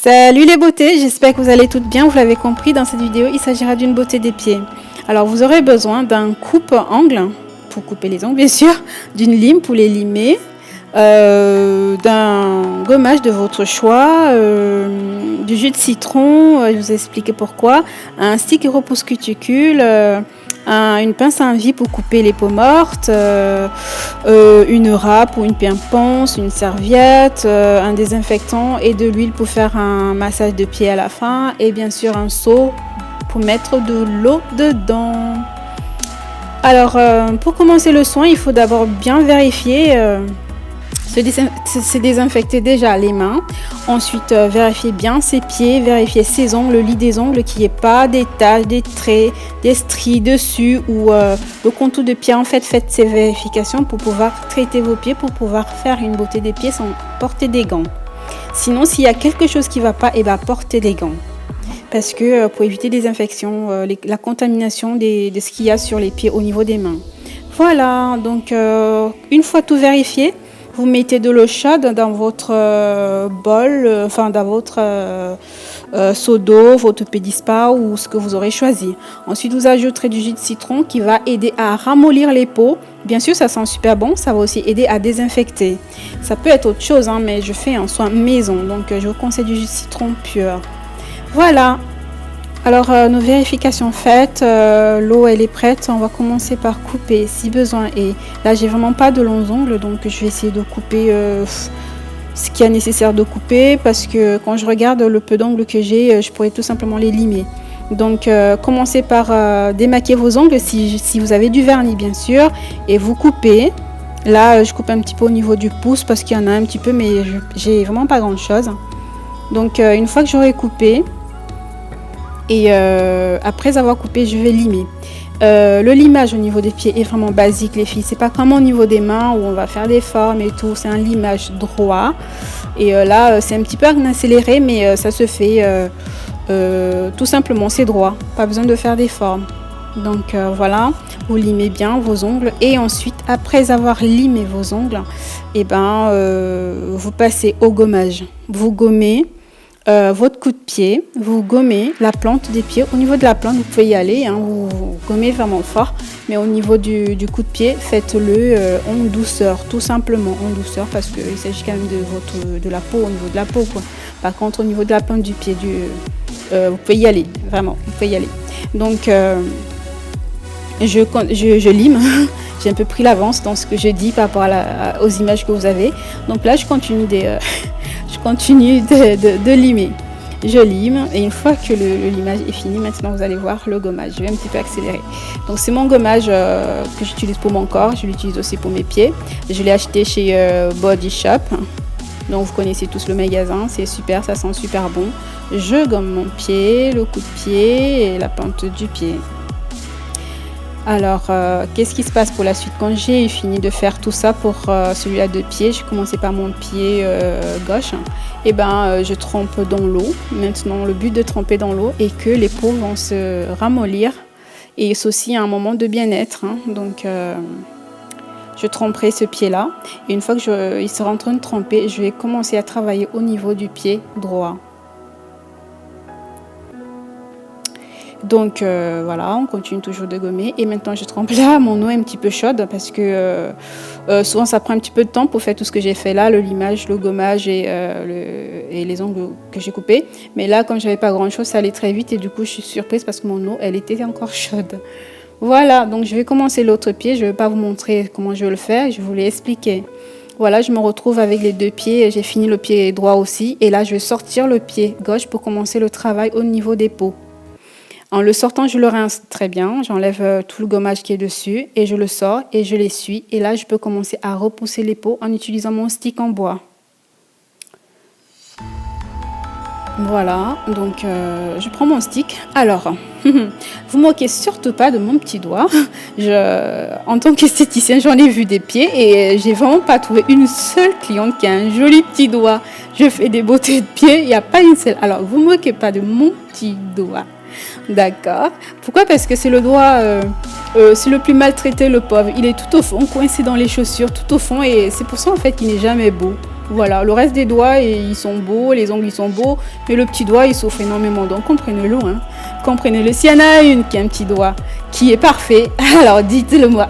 Salut les beautés, j'espère que vous allez toutes bien. Vous l'avez compris, dans cette vidéo, il s'agira d'une beauté des pieds. Alors, vous aurez besoin d'un coupe-ongle, pour couper les ongles bien sûr, d'une lime pour les limer, d'un gommage de votre choix, du jus de citron, je vous ai expliqué pourquoi, un stick repousse cuticule, une pince à envie pour couper les peaux mortes, une râpe ou une pince, une serviette, un désinfectant et de l'huile pour faire un massage de pied à la fin et bien sûr un seau pour mettre de l'eau dedans. Alors pour commencer le soin, il faut d'abord bien vérifier, se désinfecter déjà les mains, ensuite vérifier bien ses pieds, vérifier ses ongles, le lit des ongles, qu'il n'y ait pas des taches, des traits, des stries dessus ou le contour de pied. En fait, faites ces vérifications pour pouvoir traiter vos pieds, pour pouvoir faire une beauté des pieds sans porter des gants. Sinon, s'il y a quelque chose qui ne va pas, portez des gants. Parce que pour éviter des infections, la contamination de ce qu'il y a sur les pieds au niveau des mains. Voilà, donc une fois tout vérifié, vous mettez de l'eau chaude dans votre bol, dans votre seau d'eau, votre pédispa ou ce que vous aurez choisi. Ensuite, vous ajouterez du jus de citron qui va aider à ramollir les peaux. Bien sûr, ça sent super bon, ça va aussi aider à désinfecter. Ça peut être autre chose, mais je fais un soin maison, donc je vous conseille du jus de citron pur. Voilà. Alors, nos vérifications faites, l'eau elle est prête, on va commencer par couper si besoin. Et là, j'ai vraiment pas de longs ongles, donc je vais essayer de couper ce qu'il y a nécessaire de couper parce que quand je regarde le peu d'ongles que j'ai, je pourrais tout simplement les limer. Donc, commencez par démaquiller vos ongles si vous avez du vernis, bien sûr, et vous coupez. Là, je coupe un petit peu au niveau du pouce parce qu'il y en a un petit peu, mais j'ai vraiment pas grand chose. Donc, une fois que j'aurai coupé, et après avoir coupé, je vais limer. Le limage au niveau des pieds est vraiment basique, les filles. C'est pas comme au niveau des mains où on va faire des formes et tout. C'est un limage droit. Et là, c'est un petit peu accéléré, mais ça se fait tout simplement. C'est droit. Pas besoin de faire des formes. Donc voilà, vous limez bien vos ongles. Et ensuite, après avoir limé vos ongles, vous passez au gommage. Vous gommez votre coup de pied, vous gommez la plante des pieds. Au niveau de la plante, vous pouvez y aller, vous gommez vraiment fort, mais au niveau du coup de pied, faites-le en douceur, tout simplement en douceur, parce qu'il s'agit quand même de la peau, au niveau de la peau, quoi. Par contre, au niveau de la plante du pied, vous pouvez y aller, vraiment, vous pouvez y aller. Donc, je lime. J'ai un peu pris l'avance dans ce que je dis par rapport aux images que vous avez. Donc là, je continue de limer. Je lime et une fois que le limage est fini, maintenant vous allez voir le gommage. Je vais un petit peu accélérer. Donc c'est mon gommage que j'utilise pour mon corps. Je l'utilise aussi pour mes pieds. Je l'ai acheté chez Body Shop. Donc vous connaissez tous le magasin. C'est super, ça sent super bon. Je gomme mon pied, le coup de pied et la plante du pied. Alors, qu'est-ce qui se passe pour la suite? Quand j'ai fini de faire tout ça pour celui-là de pied, j'ai commencé par mon pied gauche. Je trempe dans l'eau. Maintenant, le but de tremper dans l'eau est que les peaux vont se ramollir. Et c'est aussi un moment de bien-être. Donc, je tremperai ce pied-là. Et une fois que il sera en train de tremper, je vais commencer à travailler au niveau du pied droit. Donc voilà, on continue toujours de gommer et maintenant je trempe là, mon eau est un petit peu chaude parce que souvent ça prend un petit peu de temps pour faire tout ce que j'ai fait là, le limage, le gommage et les ongles que j'ai coupés. Mais là, comme j'avais pas grand chose, ça allait très vite et du coup je suis surprise parce que mon eau elle était encore chaude. Voilà, donc je vais commencer l'autre pied, je vais pas vous montrer comment je vais le faire, je vais vous l'expliquer. Voilà, je me retrouve avec les deux pieds, j'ai fini le pied droit aussi et là je vais sortir le pied gauche pour commencer le travail au niveau des peaux. En le sortant, je le rince très bien, j'enlève tout le gommage qui est dessus et je le sors et je l'essuie. Et là, je peux commencer à repousser les peaux en utilisant mon stick en bois. Voilà, donc je prends mon stick. Alors, vous moquez surtout pas de mon petit doigt. En tant qu'esthéticienne, j'en ai vu des pieds et j'ai vraiment pas trouvé une seule cliente qui a un joli petit doigt. Je fais des beautés de pieds, il n'y a pas une seule. Alors, vous moquez pas de mon petit doigt. D'accord. Pourquoi? Parce que c'est le doigt, c'est le plus maltraité, le pauvre. Il est tout au fond, coincé dans les chaussures, tout au fond. Et c'est pour ça, en fait, qu'il n'est jamais beau. Voilà, le reste des doigts, ils sont beaux, les ongles, ils sont beaux, mais le petit doigt, il souffre énormément. Donc, comprenez-le, hein. Comprenez-le. S'il y en a une qui a un petit doigt qui est parfait, alors dites-le moi.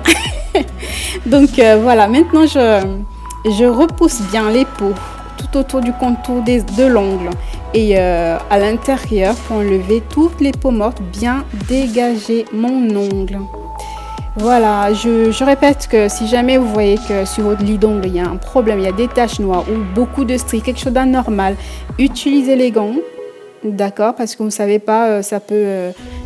Donc, voilà, maintenant, je repousse bien les peaux tout autour du contour de l'ongle et à l'intérieur pour enlever toutes les peaux mortes, bien dégager mon ongle. Voilà, je répète que si jamais vous voyez que sur votre lit d'ongle, il y a un problème, il y a des taches noires ou beaucoup de stries, quelque chose d'anormal, utilisez les gants, d'accord? Parce que vous ne savez pas, ça peut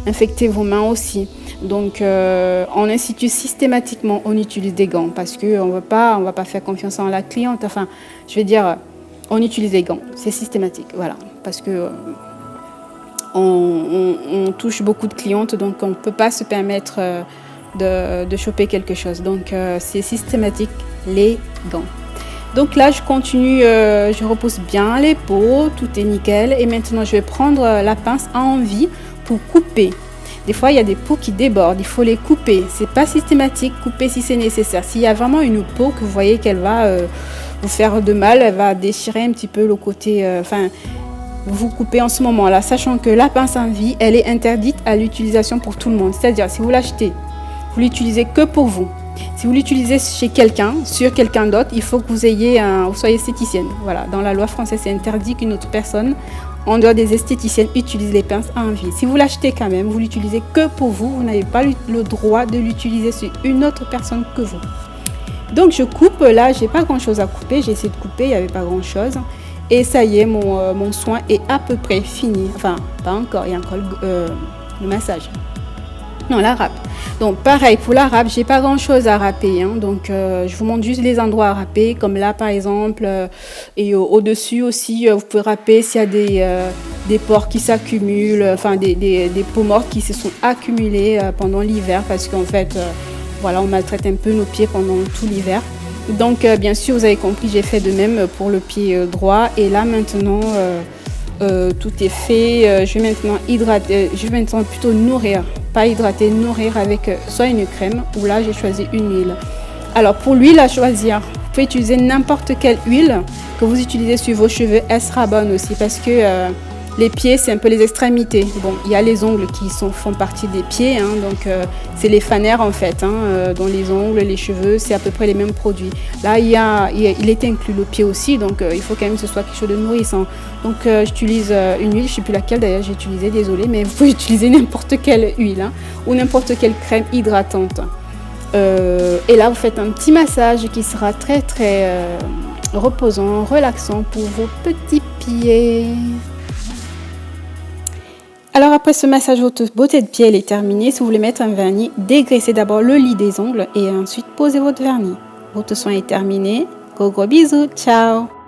infecter vos mains aussi. Donc, on institue systématiquement, on utilise des gants parce qu'on ne va pas faire confiance en la cliente. Enfin, je vais dire, on utilise des gants, c'est systématique, voilà. Parce que on touche beaucoup de clientes, donc on ne peut pas se permettre de choper quelque chose. Donc c'est systématique, les gants. Donc là je continue, je repousse bien les peaux, tout est nickel. Et maintenant je vais prendre la pince à envie pour couper. Des fois il y a des peaux qui débordent, il faut les couper. C'est pas systématique, couper si c'est nécessaire. S'il y a vraiment une peau que vous voyez qu'elle va vous faire de mal, elle va déchirer un petit peu le côté, vous coupez en ce moment-là, sachant que la pince à envie, elle est interdite à l'utilisation pour tout le monde. C'est-à-dire si vous l'achetez, vous l'utilisez que pour vous. Si vous l'utilisez chez quelqu'un, sur quelqu'un d'autre, il faut que vous soyez esthéticienne. Voilà, dans la loi française, c'est interdit qu'une autre personne, en dehors des esthéticiennes, utilise les pinces à envie. Si vous l'achetez quand même, vous l'utilisez que pour vous. Vous n'avez pas le droit de l'utiliser sur une autre personne que vous. Donc je coupe, là, j'ai pas grand-chose à couper. J'ai essayé de couper, il n'y avait pas grand-chose. Et ça y est, mon soin est à peu près fini. Enfin, pas encore, il y a encore le massage. Non, la râpe. Donc pareil pour la râpe, j'ai pas grand chose à râper, hein. Donc je vous montre juste les endroits à râper, comme là par exemple, et au-dessus aussi, vous pouvez râper s'il y a des pores qui s'accumulent, enfin des peaux mortes qui se sont accumulées pendant l'hiver, parce qu'en fait, voilà, on maltraite un peu nos pieds pendant tout l'hiver. Donc bien sûr, vous avez compris, j'ai fait de même pour le pied droit. Et là maintenant, tout est fait. Je vais maintenant hydrater, je vais maintenant plutôt nourrir, pas hydrater, nourrir avec soit une crème, ou là j'ai choisi une huile. Alors pour l'huile à choisir, vous pouvez utiliser n'importe quelle huile que vous utilisez sur vos cheveux, elle sera bonne aussi, parce que les pieds, c'est un peu les extrémités. Bon, il y a les ongles qui font partie des pieds, hein, donc c'est les fanères en fait, hein, dans les ongles, les cheveux, c'est à peu près les mêmes produits. Là, il est inclus le pied aussi, donc il faut quand même que ce soit quelque chose de nourrissant. Donc j'utilise une huile, je ne sais plus laquelle d'ailleurs j'ai utilisé, désolée, mais vous pouvez utiliser n'importe quelle huile, hein, ou n'importe quelle crème hydratante. Et là, vous faites un petit massage qui sera très très reposant, relaxant pour vos petits pieds. Alors après ce massage, votre beauté de pied elle est terminée. Si vous voulez mettre un vernis, dégraissez d'abord le lit des ongles et ensuite posez votre vernis. Votre soin est terminé. Gros bisous, ciao!